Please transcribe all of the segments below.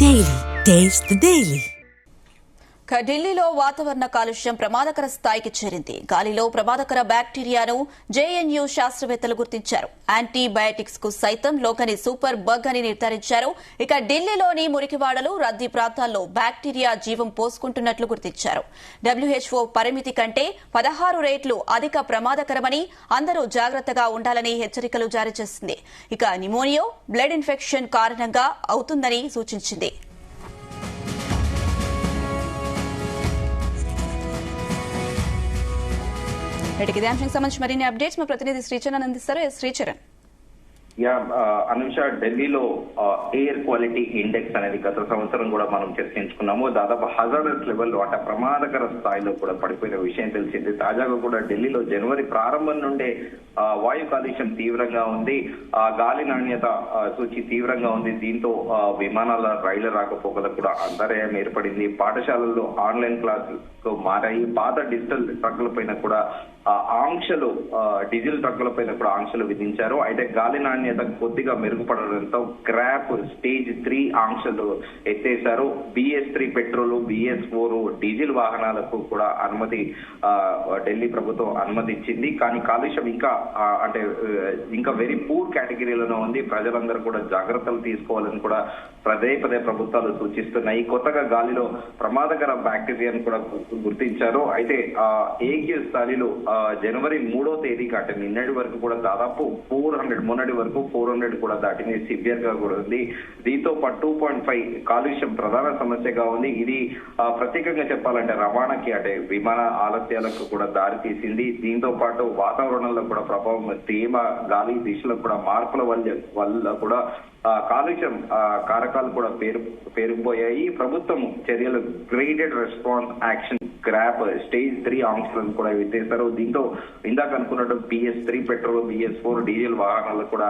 Daily. Taste the Daily. ఢిల్లీలో వాతావరణ కాలుష్యం ప్రమాదకర స్థాయికి చేరింది. గాలిలో ప్రమాదకర బ్యాక్టీరియాను జేఎన్యూ శాస్త్రవేత్తలు గుర్తించారు. యాంటీబయాటిక్స్ కు సైతం లోకని సూపర్ బగ్ అని నిర్ధారించారు. ఇక ఢిల్లీలోని మురికివాడలు, రద్దీ ప్రాంతాల్లో బ్యాక్టీరియా జీవం పోసుకుంటున్నట్లు గుర్తించారు. WHO పరిమితి కంటే 16 రెట్లు అధిక ప్రమాదకరమని, అందరూ జాగ్రత్తగా ఉండాలని హెచ్చరికలు జారీ చేసింది. ఇక న్యూమోనియా, బ్లడ్ ఇన్ఫెక్షన్ కారణంగా అవుతుందని సూచించింది. ఇదే అంశానికి సంబంధించి మరిన్ని అప్డేట్స్ మా ప్రతినిధి శ్రీచరణ్ అందిస్తారు. శ్రీచరణ్. అనుష, ఢిల్లీలో ఎయిర్ క్వాలిటీ ఇండెక్స్ అనేది గత సంవత్సరం కూడా మనం చర్చించుకున్నాము. దాదాపు హజార్డస్ లెవెల్లో అంటే ప్రమాదకర స్థాయిలో కూడా పడిపోయిన విషయం తెలిసింది. తాజాగా కూడా ఢిల్లీలో జనవరి ప్రారంభం నుండే వాయు కాలుష్యం తీవ్రంగా ఉంది. గాలి నాణ్యత సూచి తీవ్రంగా ఉంది. దీంతో విమానాల, రైళ్ల రాకపోకలకు కూడా అంతరాయం ఏర్పడింది. పాఠశాలల్లో ఆన్లైన్ క్లాసులు మారాయి. పాత డిజిటల్ ట్రక్కుల పైన కూడా ఆంక్షలు, డీజిల్ ట్రక్కుల పైన కూడా ఆంక్షలు విధించారు. అయితే గాలి నాణ్యత కొద్దిగా మెరుగుపడడంతో క్రాప్ స్టేజ్ 3 ఆంక్షలు ఎత్తేశారు. BS3 పెట్రోల్, BS4 డీజిల్ వాహనాలకు కూడా అనుమతి ఢిల్లీ ప్రభుత్వం అనుమతి ఇచ్చింది. కానీ కాలుష్యం ఇంకా వెరీ పూర్ కేటగిరీలోనే ఉంది. ప్రజలందరూ కూడా జాగ్రత్తలు తీసుకోవాలని కూడా పదే ప్రభుత్వాలు సూచిస్తున్నాయి. కొత్తగా గాలిలో ప్రమాదకర బ్యాక్టీరియాను కూడా గుర్తించారు. అయితే ఏకీయ స్థాయిలో జనవరి 3వ తేదీకి అంటే నిన్నటి వరకు కూడా దాదాపు 400, మొన్నటి వరకు 400 కూడా దాటిని సివియర్ గా కూడా ఉంది. దీంతో పాటు 2.5 కాలుష్యం ప్రధాన సమస్యగా ఉంది. ఇది ప్రత్యేకంగా చెప్పాలంటే రవాణాకి అంటే విమాన ఆలస్యాలకు కూడా దారి తీసింది. దీంతో పాటు వాతావరణంలో కూడా ప్రభావం, తేమ, గాలి దిశలో కూడా మార్పుల వల్ల కూడా కాలుష్యం కారకాలు కూడా పేరుకుపోయాయి. ప్రభుత్వం చర్యలు graded response action grab stage 3 ఆంక్షలను కూడా ఎత్తేశారు. దీంతో ఇందాక అనుకున్నట్టు BS3 పెట్రోల్, BS4 డీజిల్ వాహనాలకు కూడా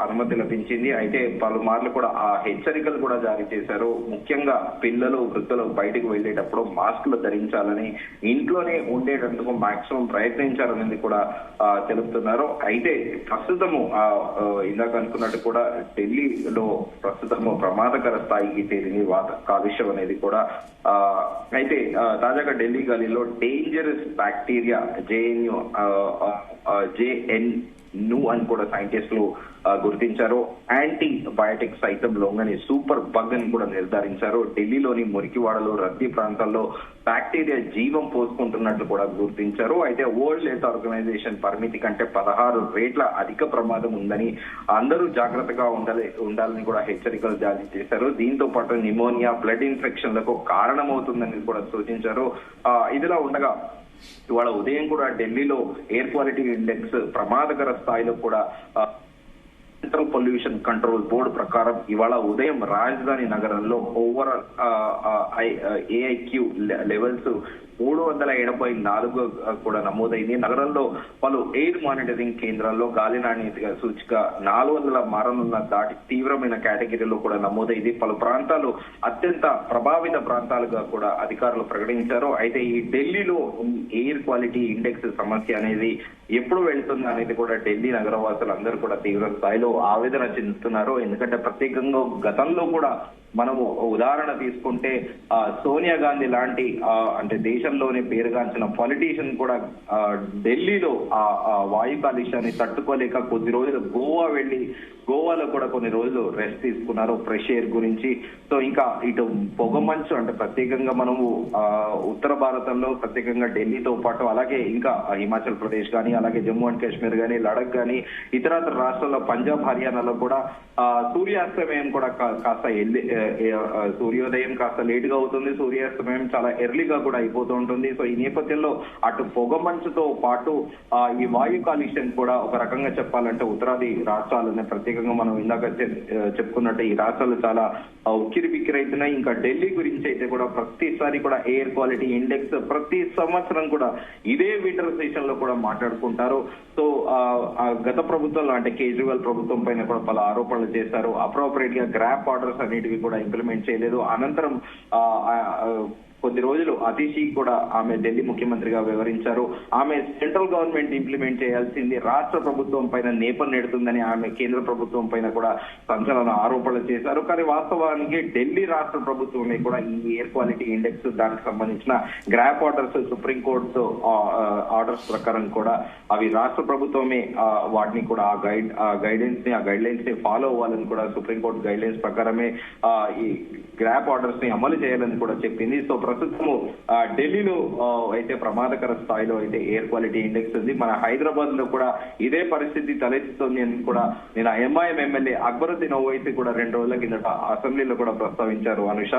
అనుమతి లభించింది. అయితే పలుమార్లు కూడా ఆ హెచ్చరికలు కూడా జారీ చేశారు. ముఖ్యంగా పిల్లలు, వృద్ధులు బయటకు వెళ్లేటప్పుడు మాస్కులు ధరించాలని, ఇంట్లోనే ఉండేటందుకు మాక్సిమం ప్రయత్నించాలనేది కూడా తెలుపుతున్నారు. అయితే ప్రస్తుతము ఇందాక అనుకున్నట్టు కూడా ఢిల్లీలో ప్రస్తుతము ప్రమాదకర స్థాయికి చేరింది కాలుష్యం అనేది కూడా. అయితే తాజాగా ఢిల్లీ గాలిలో డేంజరస్ బ్యాక్టీరియా JNU అని కూడా సైంటిస్టులు గుర్తించారు. యాంటీబయాటిక్ సైతం లొంగని సూపర్ బగ్ అని కూడా నిర్ధారించారు. ఢిల్లీలోని మురికివాడలు, రద్దీ ప్రాంతాల్లో బ్యాక్టీరియా జీవం పోసుకుంటున్నట్లు కూడా గుర్తించారు. అయితే వరల్డ్ హెల్త్ ఆర్గనైజేషన్ పరిమితి కంటే 16 రెట్ల అధిక ప్రమాదం ఉందని, అందరూ జాగ్రత్తగా ఉండాలని కూడా హెచ్చరికలు జారీ చేశారు. దీంతో పాటు న్యూమోనియా, బ్లడ్ ఇన్ఫెక్షన్లకు కారణమవుతుందని కూడా సూచించారు. ఇదిలా ఉండగా ఇవాళ ఉదయం కూడా ఢిల్లీలో ఎయిర్ క్వాలిటీ ఇండెక్స్ ప్రమాదకర స్థాయిలో కూడా సెంట్రల్ పొల్యూషన్ కంట్రోల్ బోర్డు ప్రకారం ఇవాళ ఉదయం రాజధాని నగరంలో ఓవరాల్ AIQ లెవెల్స్ 384 కూడా నమోదైంది. నగరంలో పలు ఎయిర్ మానిటరింగ్ కేంద్రాల్లో గాలి నాణ్యత సూచిక 400 మారనున్న దాటి తీవ్రమైన కేటగిరీలో కూడా నమోదైంది. పలు ప్రాంతాలు అత్యంత ప్రభావిత ప్రాంతాలుగా కూడా అధికారులు ప్రకటించారు. అయితే ఈ ఢిల్లీలో ఎయిర్ క్వాలిటీ ఇండెక్స్ సమస్య అనేది ఎప్పుడు వెళ్తుంది అనేది కూడా ఢిల్లీ నగరవాసులు అందరూ కూడా తీవ్ర స్థాయిలో ఆవేదన చెందుతున్నారు. ఎందుకంటే ప్రత్యేకంగా గతంలో కూడా మనము ఉదాహరణ తీసుకుంటే సోనియా గాంధీ లాంటి అంటే దేశంలోనే పేరుగాంచిన పొలిటీషియన్ కూడా ఢిల్లీలో వాయు కాలుష్యాన్ని తట్టుకోలేక కొద్ది రోజులు గోవాలో కూడా కొన్ని రోజులు రెస్ట్ తీసుకున్నారు ఫ్రెష్ ఎయిర్ గురించి. సో ఇంకా ఇటు పొగమంచు అంటే ప్రత్యేకంగా మనము ఉత్తర భారతంలో ప్రత్యేకంగా ఢిల్లీతో పాటు అలాగే ఇంకా హిమాచల్ ప్రదేశ్ కానీ, అలాగే జమ్మూ అండ్ కాశ్మీర్ కానీ, లడక్ కానీ, ఇతరత్ర రాష్ట్రాల్లో పంజాబ్, హర్యానాలో కూడా సూర్యాస్తమయం కూడా కాస్త సూర్యోదయం కాస్త లేట్ గా అవుతుంది, సూర్యాస్తమయం చాలా ఎర్లీగా కూడా అయిపోతూ ఉంటుంది. సో ఈ నేపథ్యంలో అటు పొగమంచుతో పాటు ఈ వాయు కాలుష్యం కూడా ఒక రకంగా చెప్పాలంటే ఉత్తరాది రాష్ట్రాలనే ప్రత్యేకంగా మనం ఇందాక చెప్పుకున్నట్టు ఈ రాష్ట్రాలు చాలా ఉక్కిరి బిక్కిరి అవుతున్నాయి. ఇంకా ఢిల్లీ గురించి అయితే కూడా ప్రతిసారి కూడా ఎయిర్ క్వాలిటీ ఇండెక్స్ ప్రతి సంవత్సరం కూడా ఇదే వింటర్ సెషన్ లో కూడా మాట్లాడుకుంటారు. సో గత ప్రభుత్వంలో అంటే కేజ్రీవాల్ ప్రభుత్వం పైన కూడా పలు ఆరోపణలు చేశారు. అప్రోప్రియేట్ గా గ్రాప్ ఆర్డర్స్ అన్నిటివి కూడా ఇంప్లిమెంట్ చేయలేదు. అనంతరం కొద్ది రోజులు అతిషి కూడా ఆమె ఢిల్లీ ముఖ్యమంత్రిగా వ్యవహరించారు. ఆమె సెంట్రల్ గవర్నమెంట్ ఇంప్లిమెంట్ చేయాల్సింది రాష్ట్ర ప్రభుత్వం పైన నేపం నెడుతుందని ఆమె కేంద్ర ప్రభుత్వం పైన కూడా సంచలన ఆరోపణలు చేశారు. కానీ వాస్తవానికి ఢిల్లీ రాష్ట్ర ప్రభుత్వమే కూడా ఈ ఎయిర్ క్వాలిటీ ఇండెక్స్ దానికి సంబంధించిన గ్రాప్ ఆర్డర్స్ సుప్రీంకోర్టు ఆర్డర్స్ ప్రకారం కూడా అవి రాష్ట్ర ప్రభుత్వమే వాటిని కూడా ఆ గైడ్ లైన్స్ ని ఫాలో అవ్వాలని కూడా సుప్రీంకోర్టు గైడ్ లైన్స్ ప్రకారమే ఈ గ్రాప్ ఆర్డర్స్ ని అమలు చేయాలని కూడా చెప్పింది. సో ప్రస్తుతము ఢిల్లీలో అయితే ప్రమాదకర స్థాయిలో అయితే ఎయిర్ క్వాలిటీ ఇండెక్స్ ఉంది. మన హైదరాబాద్ లో కూడా ఇదే పరిస్థితి తలెత్తుతుంది అని కూడా నేను ఎంఐఎం ఎమ్మెల్యే అక్బరుద్దీన్ ఓవైసీ కూడా 2 రోజుల కిందట అసెంబ్లీలో కూడా ప్రస్తావించారు. అనుష,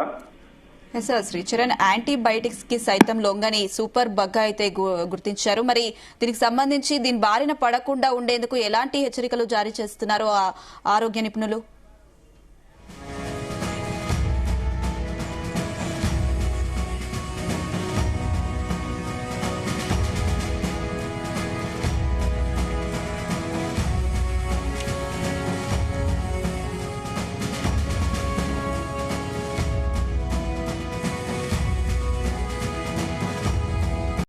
సార్, శ్రీచరణ్ యాంటీబయాటిక్స్ కి సైతం లొంగని సూపర్ బగ్ అయితే గుర్తించారు. మరి దీనికి సంబంధించి దీని బారిన పడకుండా ఉండేందుకు ఎలాంటి హెచ్చరికలు జారీ చేస్తున్నారు ఆరోగ్య నిపుణులు?